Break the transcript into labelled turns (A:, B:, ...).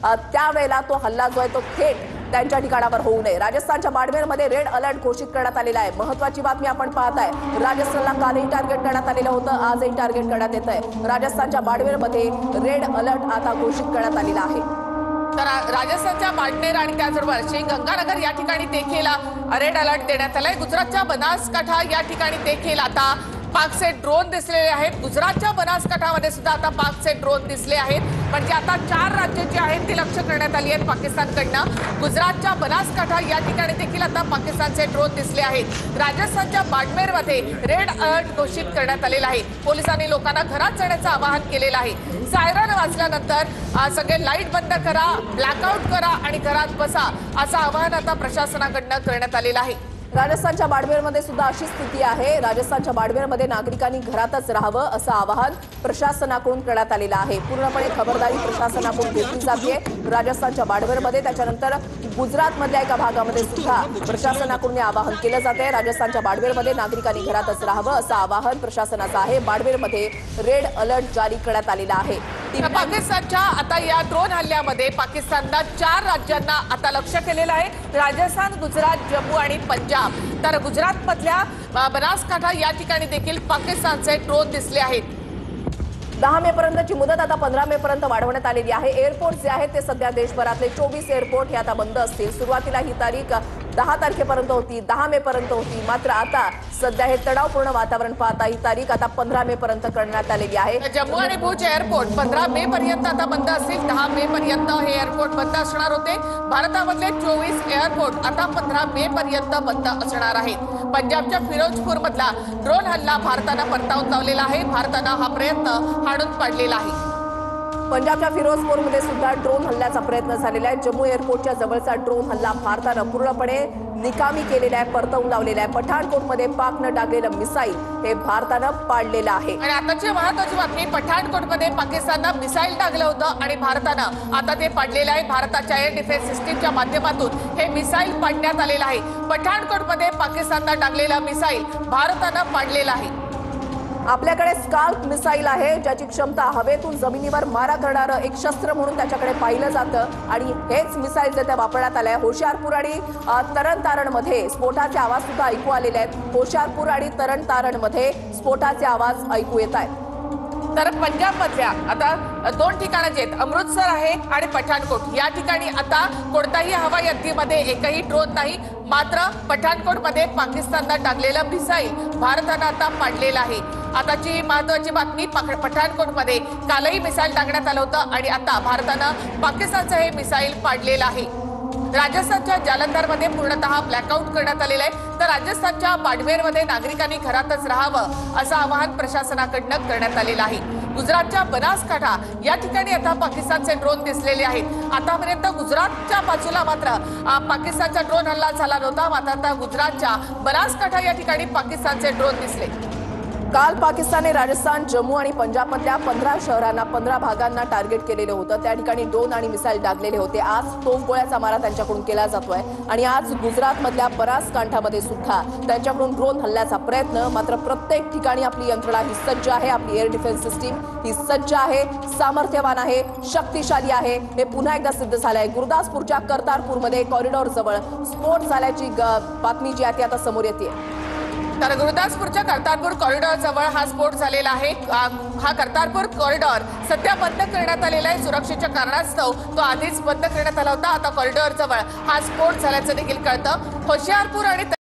A: त्यावेळेला तो हल्ला जो आहे तो थेट त्यांच्या ठिकाणावर होऊ नये। राजस्थानच्या बाडमेरमध्ये रेड अलर्ट घोषित करण्यात आलेला आहे। महत्त्वाची बातमी आपण पाहताय, राजस्थानला कालही टार्गेट करण्यात आलेलं होतं, आजही टार्गेट करण्यात येत आहे। राजस्थानच्या बाडमेरमध्ये रेड अलर्ट आता घोषित करण्यात आलेला आहे।
B: तर राजस्थानच्या बाडमेर आणि त्याचबरोबर श्रीगंगानगर या ठिकाणी देखील रेड अलर्ट देण्यात आलाय। गुजरातच्या बनासकांठा या ठिकाणी देखील आता पाकचे ड्रोन दिसलेले आहेत। गुजरातच्या बनासकांठामध्ये सुद्धा आता पाकचे ड्रोन दिसले आहेत। म्हणजे आता 4 राज्ये जी आहेत ती लक्ष्य करण्यात आली आहेत पाकिस्तानकडनं। गुजरातच्या बनासकांठा या ठिकाणी देखील आता पाकिस्तानचे ड्रोन दिसले आहेत। राजस्थानच्या बाडमेरमध्ये रेड अलर्ट घोषित करण्यात आलेला आहे। पोलिसांनी लोकांना घरात जाण्याचं आवाहन केलेलं आहे। सायरन वाजल्यानंतर सगळे लाईट बंद करा, ब्लॅकआउट करा आणि घरात बसा असं आवाहन आता प्रशासनाकडनं करण्यात आलेलं आहे।
A: राजस्थानच्या बाडमेरमध्ये सुद्धा अशी स्थिती आहे। राजस्थानच्या बाडमेरमध्ये नागरिकांनी घरातच राहावं असं आवाहन प्रशासनाकडून करण्यात आलेलं आहे। पूर्णपणे खबरदारी प्रशासनाकडून घेतली जाते राजस्थानच्या बाडमेरमध्ये। त्याच्यानंतर गुजरातमधल्या एका भागामध्ये सुद्धा प्रशासनाकडून आवाहन केलं जाते। राजस्थानच्या बाडमेरमध्ये नागरिकांनी घरातच राहावं असं आवाहन प्रशासनाचं आहे। बाडमेरमध्ये रेड अलर्ट जारी करण्यात आलेला आहे।
B: पाकिस्तानच्या आता या ड्रोन हल्ल्यामध्ये पाकिस्ताननं 4 राज्यांना आता लक्ष्य केलेलं आहे, राजस्थान, गुजरात, जम्मू आणि पंजाब। तर गुजरातमधल्या बनासकांठा या ठिकाणी देखील पाकिस्तानचे ड्रोन दिसले आहेत।
A: 10 मे पर्यंतची मुदत आता 15 मे पर्यंत वाढवण्यात आलेली आहे। एअरपोर्ट जे आहेत ते सध्या देशभरातले 24 एअरपोर्ट हे आता बंद असतील। सुरुवातीला ही तारीख 10 तारखेपर्यंत होती, 10 मे पर्यंत होती, मात्र आता सध्या हे तणावपूर्ण वातावरण पाहता ही तारीख आता 15 मे पर्यंत करण्यात आलेली आहे।
B: जम्मू आणि भुज एअरपोर्ट 15 मे पर्यंत आता बंद असतील। 10 मे पर्यंत हे एअरपोर्ट बंद असणार होते। भारतामधले 24 एअरपोर्ट आता 15 मे पर्यंत बंद असणार आहेत। पंजाबच्या फिरोजपूर मधला ड्रोन हल्ला भारतानं परतावून लावलेला आहे। भारतानं हा प्रयत्न हाणून पाडलेला आहे।
A: पंजाबच्या फिरोजपूरमध्ये सुद्धा ड्रोन हल्ल्याचा प्रयत्न झालेला आहे। जम्मू एअरपोर्टच्या जवळचा ड्रोन हल्ला भारतानं पूर्णपणे निकामी केलेला आहे, परतवून लावलेला आहे। पठाणकोटमध्ये पाकनं टाकलेलं मिसाईल हे भारतानं पाडलेलं आहे।
B: आणि आताची महत्त्वाची बातमी, पठाणकोटमध्ये पाकिस्ताननं मिसाईल टाकलं होतं आणि भारतानं आता ते पाडलेलं आहे। भारताच्या एअर डिफेन्स सिस्टीमच्या माध्यमातून हे मिसाईल पाडण्यात आलेलं आहे। पठाणकोटमध्ये पाकिस्ताननं टाकलेलं मिसाईल भारतानं पाडलेलं आहे।
A: आपल्याकडे स्काल्प मिसाईल आहे, ज्याची क्षमता हवेतून जमिनीवर मारा करणारं एक शस्त्र म्हणून त्याच्याकडे पाहिलं जातं आणि हेच मिसाईल जे वापरण्यात आलंय। होशियारपूर आणि तरनतारणमध्ये स्फोटाचे आवाज सुद्धा ऐकू आलेले आहेत। होशियारपूर आणि तरनतारणमध्ये स्फोटाचे आवाज ऐकू येत आहेत।
B: तर पंजाबमधल्या आता 2 ठिकाणं जे आहेत, अमृतसर आहे आणि पठाणकोट, या ठिकाणी आता कोणताही हवाई हद्दीमध्ये एकही ड्रोन नाही। मात्र पठाणकोटमध्ये पाकिस्ताननं टाकलेलं मिसाईल भारतानं आता पाडलेलं आहे। आताची महत्त्वाची बातमी, पठाणकोटमध्ये कालही मिसाईल टाकण्यात आलं होतं आणि आता भारतानं पाकिस्तानचं हे मिसाईल पाडलेलं आहे। राजस्थानच्या जालंधरमध्ये पूर्णतः ब्लॅकआउट करण्यात आलेलं आहे। तर राजस्थानच्या बाडमेरमध्ये नागरिकांनी घरातच राहावं असं आवाहन प्रशासनाकडनं करण्यात आलेलं आहे। गुजरातच्या बनासकांठा या ठिकाणी आता पाकिस्तानचे ड्रोन दिसलेले आहेत। आतापर्यंत गुजरातच्या बाजूला मात्र पाकिस्तानचा ड्रोन हल्ला झाला नव्हता, मात्र आता गुजरातच्या बनासकांठा या ठिकाणी पाकिस्तानचे ड्रोन दिसले।
A: काल पाकिस्तानने राजस्थान, जम्मू आणि पंजाबमधल्या 15 शहरांना 15 भागांना टार्गेट केलेलं होतं। त्या ठिकाणी ड्रोन आणि मिसाईल डागलेले होते। आज तोफगोळ्याचा मारा त्यांच्याकडून केला जातोय आणि आज गुजरातमधल्या बनासकांठामध्ये सुद्धा त्यांच्याकडून ड्रोन हल्ल्याचा प्रयत्न। मात्र प्रत्येक ठिकाणी आपली यंत्रणा ही सज्ज आहे, आपली एअर डिफेन्स सिस्टीम ही सज्ज आहे, सामर्थ्यवान आहे, शक्तिशाली आहे। हे पुन्हा एकदा सिद्ध झालं आहे। गुरदासपूरच्या करतारपूरमध्ये कॉरिडॉर जवळ स्फोट झाल्याची बातमी जी आहे ती आता समोर येते।
B: तर गुरुदासपूरच्या करतारपूर कॉरिडॉर जवळ हा स्फोट झालेला आहे। हा करतारपूर कॉरिडॉर सध्या बंद करण्यात आलेला आहे। सुरक्षेच्या कारणास्तव तो आधीच बंद करण्यात आला होता। आता कॉरिडॉर जवळ हा स्फोट झाल्याचं देखील कळतं। होशियारपूर आणि